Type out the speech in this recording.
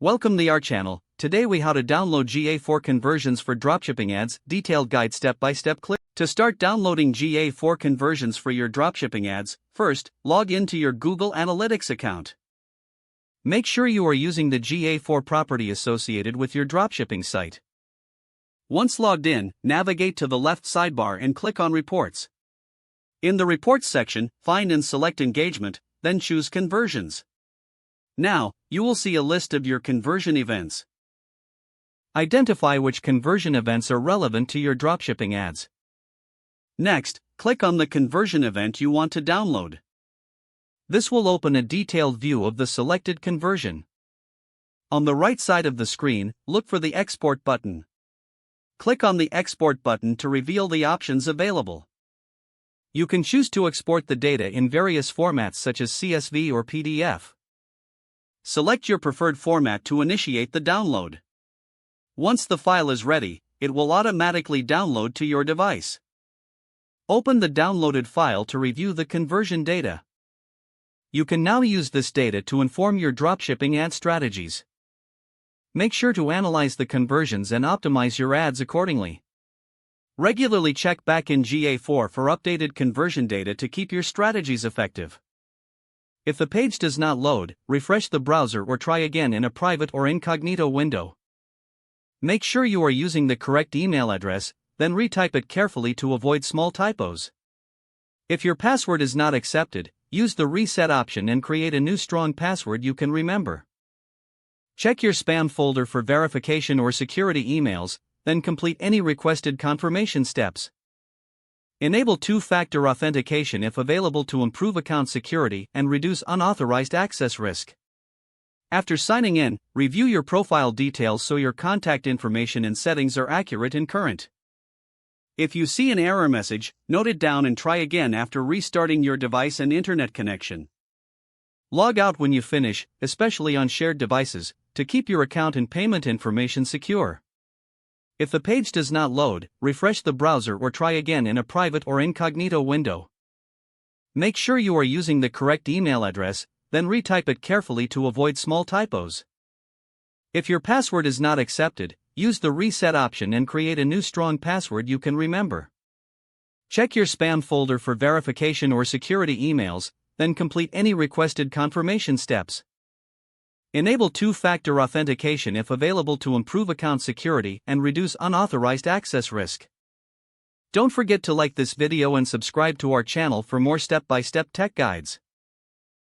Welcome to our channel. Today we how to download GA4 conversions for dropshipping ads, detailed guide step-by-step. Click to start downloading GA4 conversions for your dropshipping ads. First, log into your Google Analytics account. Make sure you are using the GA4 property associated with your dropshipping site. Once logged in, navigate to the left sidebar and click on Reports. In the Reports section, find and select Engagement, then choose Conversions. Now, you will see a list of your conversion events. Identify which conversion events are relevant to your dropshipping ads. Next, click on the conversion event you want to download. This will open a detailed view of the selected conversion. On the right side of the screen, look for the Export button. Click on the Export button to reveal the options available. You can choose to export the data in various formats such as CSV or PDF. Select your preferred format to initiate the download. Once the file is ready, it will automatically download to your device. Open the downloaded file to review the conversion data. You can now use this data to inform your dropshipping ad strategies. Make sure to analyze the conversions and optimize your ads accordingly. Regularly check back in GA4 for updated conversion data to keep your strategies effective. If the page does not load, refresh the browser or try again in a private or incognito window. Make sure you are using the correct email address, then retype it carefully to avoid small typos. If your password is not accepted, use the reset option and create a new strong password you can remember. Check your spam folder for verification or security emails, then complete any requested confirmation steps. Enable two-factor authentication if available to improve account security and reduce unauthorized access risk. After signing in, review your profile details so your contact information and settings are accurate and current. If you see an error message, note it down and try again after restarting your device and internet connection. Log out when you finish, especially on shared devices, to keep your account and payment information secure. If the page does not load, refresh the browser or try again in a private or incognito window. Make sure you are using the correct email address, then retype it carefully to avoid small typos. If your password is not accepted, use the reset option and create a new strong password you can remember. Check your spam folder for verification or security emails, then complete any requested confirmation steps. Enable two-factor authentication if available to improve account security and reduce unauthorized access risk. Don't forget to like this video and subscribe to our channel for more step-by-step tech guides.